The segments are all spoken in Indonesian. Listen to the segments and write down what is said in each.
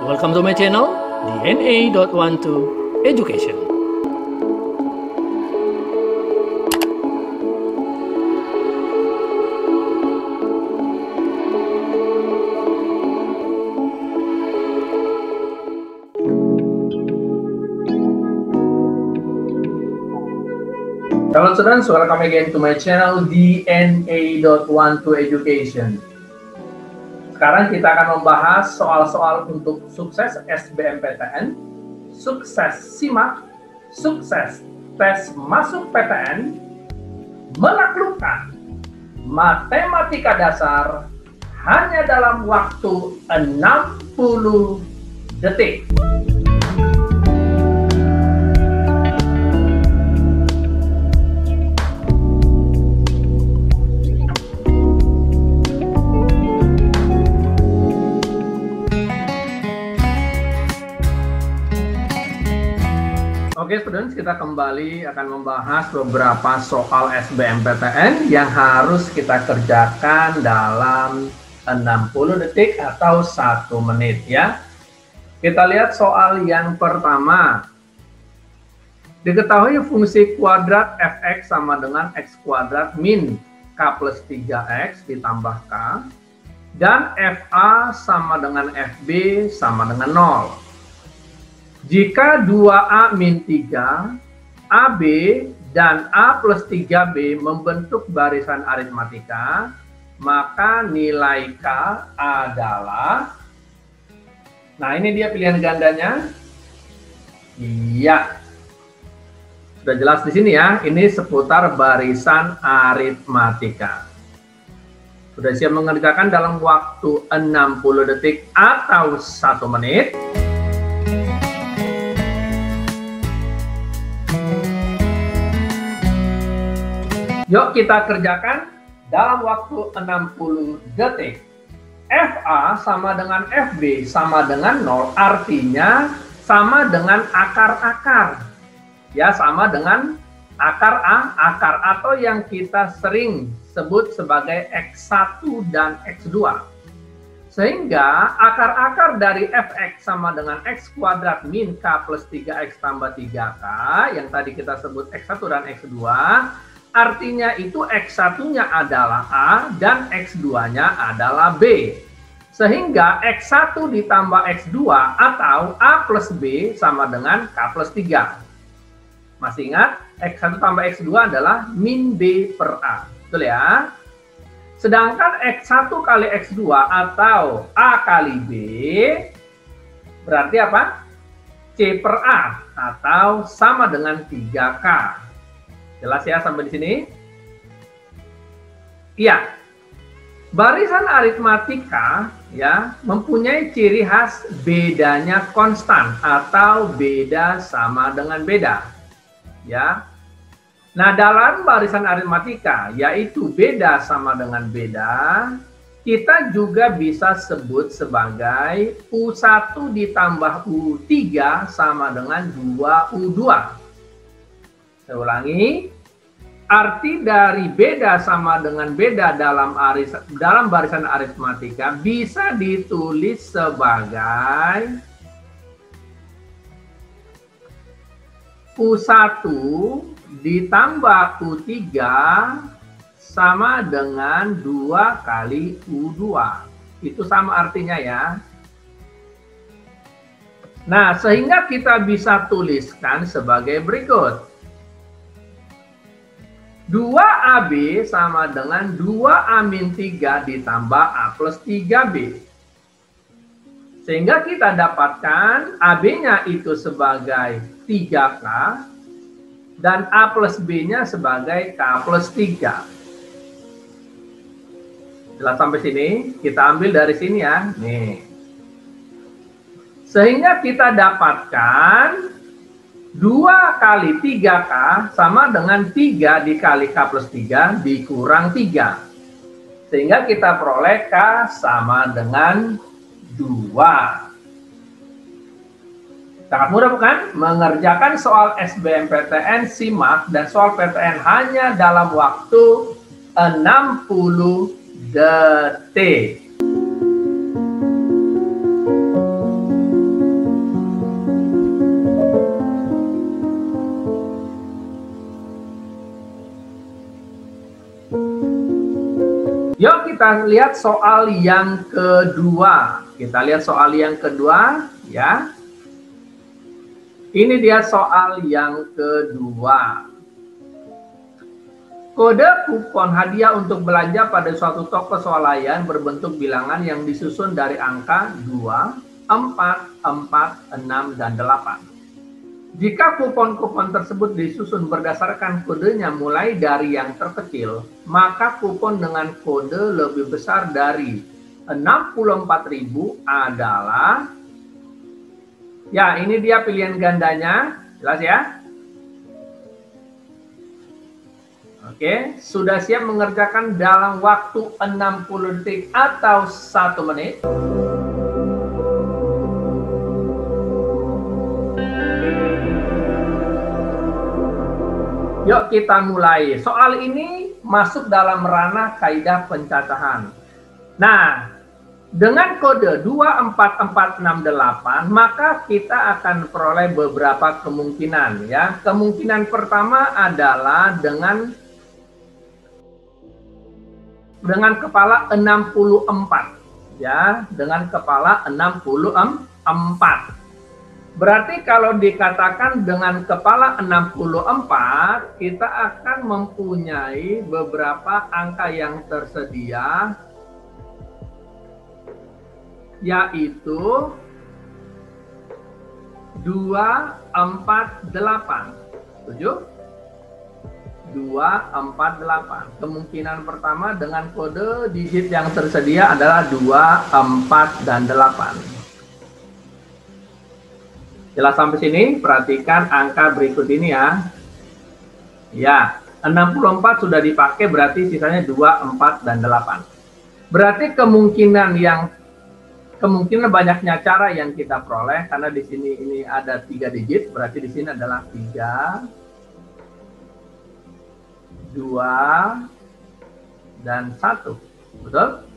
Welcome to my channel, DNA.12 Education. Hello students, welcome again to my channel DNA.12 Education. Sekarang kita akan membahas soal-soal untuk sukses SBMPTN, sukses SIMAK, sukses tes masuk PTN, menaklukkan matematika dasar hanya dalam waktu 60 detik. Oke students, kita kembali akan membahas beberapa soal SBMPTN yang harus kita kerjakan dalam 60 detik atau 1 menit ya. Kita lihat soal yang pertama. Diketahui fungsi kuadrat fx sama dengan x kuadrat min k plus 3x ditambah k dan fa sama dengan fb sama dengan 0. Jika 2A min 3, AB dan A plus 3B membentuk barisan aritmatika, maka nilai K adalah... Nah, ini dia pilihan gandanya. Iya. Sudah jelas di sini ya, ini seputar barisan aritmatika. Sudah siap mengerjakan dalam waktu 60 detik atau 1 menit. Yuk kita kerjakan dalam waktu 60 detik. FA sama dengan FB sama dengan 0, artinya sama dengan akar-akar. Ya, sama dengan akar A, akar atau yang kita sering sebut sebagai X1 dan X2. Sehingga akar-akar dari Fx sama dengan X kuadrat min K plus 3X tambah 3K, yang tadi kita sebut X1 dan X2, artinya itu X1-nya adalah A dan X2-nya adalah B. Sehingga X1 ditambah X2 atau A plus B sama dengan K plus 3. Masih ingat? X1 tambah X2 adalah min B per A. Betul ya? Sedangkan X1 kali X2 atau A kali B berarti apa? C per A atau sama dengan 3K. Jelas ya sampai di sini? Iya. Barisan aritmatika ya mempunyai ciri khas bedanya konstan atau beda sama dengan beda. Ya. Nah, dalam barisan aritmatika yaitu beda sama dengan beda, kita juga bisa sebut sebagai U1 ditambah U3 sama dengan 2U2. Saya ulangi, arti dari beda sama dengan beda dalam barisan aritmatika bisa ditulis sebagai U1 ditambah U3 sama dengan 2 kali U2. Itu sama artinya ya. Nah, sehingga kita bisa tuliskan sebagai berikut. 2AB sama dengan 2A-3 ditambah A plus 3B. Sehingga kita dapatkan AB-nya itu sebagai 3K dan A plus B-nya sebagai K plus 3. Jelas sampai sini? Kita ambil dari sini ya. Nih. Sehingga kita dapatkan 2 kali 3K sama dengan 3 dikali K plus 3 dikurang 3. Sehingga kita peroleh K sama dengan 2. Sangat mudah bukan? Mengerjakan soal SBMPTN, SIMAK, dan soal PTN hanya dalam waktu 60 detik. kita lihat soal yang kedua. Kita lihat soal yang kedua, ya. Ini dia soal yang kedua. Kode kupon hadiah untuk belanja pada suatu toko swalayan berbentuk bilangan yang disusun dari angka 2, 4, 4, 6, dan 8. Jika kupon-kupon tersebut disusun berdasarkan kodenya mulai dari yang terkecil, maka kupon dengan kode lebih besar dari 64.000 adalah, ya ini dia pilihan gandanya, jelas ya? Oke, sudah siap mengerjakan dalam waktu 60 detik atau 1 menit? Yuk kita mulai. Soal ini masuk dalam ranah kaidah pencacahan. Nah, dengan kode 24468 maka kita akan peroleh beberapa kemungkinan ya. Kemungkinan pertama adalah dengan kepala 64 ya, dengan kepala 64. Berarti kalau dikatakan dengan kepala 64, kita akan mempunyai beberapa angka yang tersedia, yaitu 248. Setuju? 248. Kemungkinan pertama dengan kode digit yang tersedia adalah 2, 4, dan 8. Jelas sampai sini? Perhatikan angka berikut ini ya. Ya, 64 sudah dipakai, berarti sisanya 2, 4, dan 8. Berarti kemungkinan banyaknya cara yang kita peroleh, karena di sini ini ada 3 digit, berarti di sini adalah 3, 2, dan 1. Betul?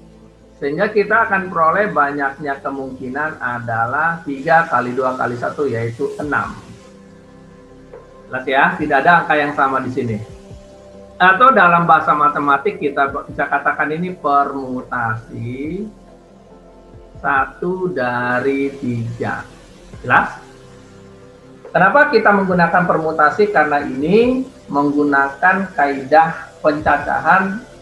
Sehingga kita akan peroleh banyaknya kemungkinan adalah 3 kali 2 kali 1, yaitu 6. Jelas ya, tidak ada angka yang sama di sini. Atau dalam bahasa matematik kita bisa katakan ini permutasi 1 dari 3. Jelas? Kenapa kita menggunakan permutasi? Karena ini menggunakan kaidah pencacahan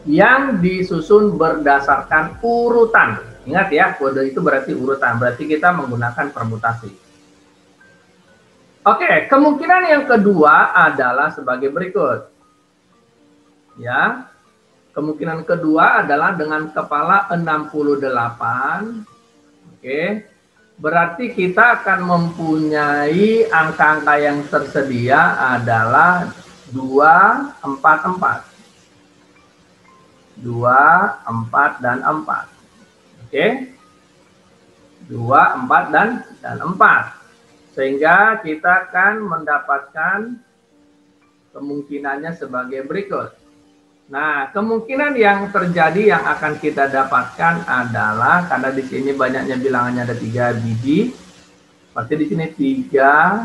yang disusun berdasarkan urutan. Ingat ya, kode itu berarti urutan, berarti kita menggunakan permutasi. Oke, kemungkinan yang kedua adalah sebagai berikut. Ya, kemungkinan kedua adalah dengan kepala 68. Oke, berarti kita akan mempunyai angka-angka yang tersedia adalah 2, 4, 4. 2, 4, dan 4. Oke. 2, 4, dan 4. Sehingga kita akan mendapatkan kemungkinannya sebagai berikut. Nah, kemungkinan yang terjadi yang akan kita dapatkan adalah, karena di sini banyaknya bilangannya ada 3 biji, berarti di sini 3,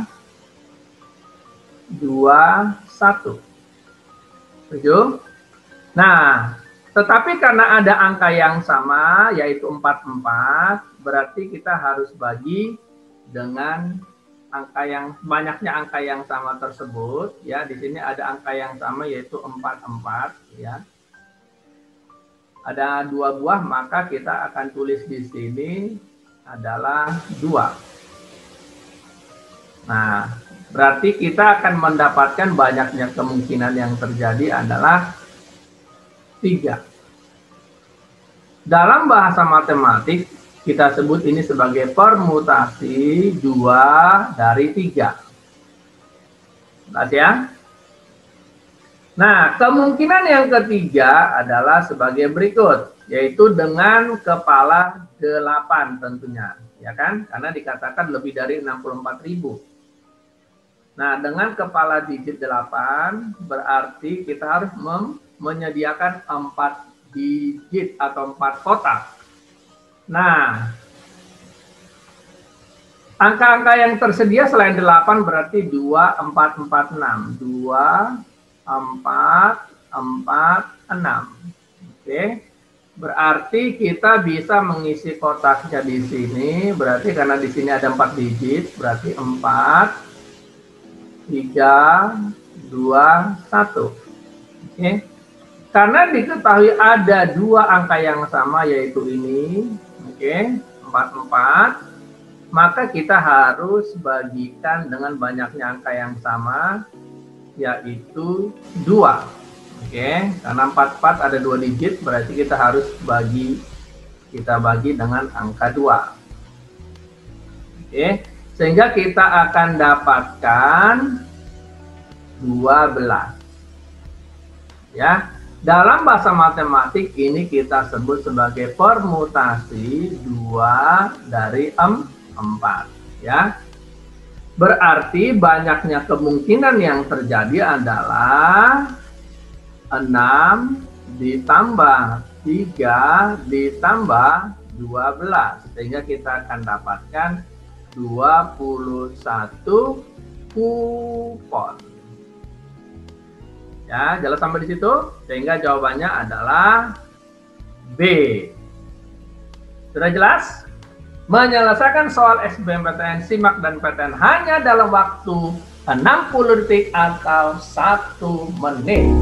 2, 1. Setuju? Nah, tetapi karena ada angka yang sama, yaitu 44, berarti kita harus bagi dengan angka yang banyaknya angka yang sama tersebut. Ya, di sini ada angka yang sama, yaitu 44. Ya, ada 2 buah, maka kita akan tulis di sini adalah 2. Nah, berarti kita akan mendapatkan banyaknya kemungkinan yang terjadi adalah 3. Dalam bahasa matematik kita sebut ini sebagai permutasi 2 dari 3. Jelas ya? Nah, kemungkinan yang ketiga adalah sebagai berikut, yaitu dengan kepala 8 tentunya, ya kan? Karena dikatakan lebih dari 64.000. Nah, dengan kepala digit 8 berarti kita harus menyediakan 4 digit atau 4 kotak. Nah, angka-angka yang tersedia selain 8 berarti 2, 4, 4, 6. 2, 4, 4, 6. Oke. Berarti kita bisa mengisi kotaknya di sini. Berarti karena di sini ada 4 digit, berarti 4, 3, 2, 1. Oke. Karena diketahui ada 2 angka yang sama, yaitu ini, oke, 44, maka kita harus bagikan dengan banyaknya angka yang sama, yaitu 2. Oke, karena 44 ada 2 digit, berarti kita harus bagi dengan angka 2. Oke, sehingga kita akan dapatkan 12. Ya, dalam bahasa matematik ini kita sebut sebagai permutasi 2 dari 4. Ya, berarti banyaknya kemungkinan yang terjadi adalah 6 ditambah 3 ditambah 12, sehingga kita akan dapatkan 21 kupon. Ya, jelas sampai di situ, sehingga jawabannya adalah B. Sudah jelas? Menyelesaikan soal SBMPTN, SIMAK, dan PTN hanya dalam waktu 60 detik atau 1 menit.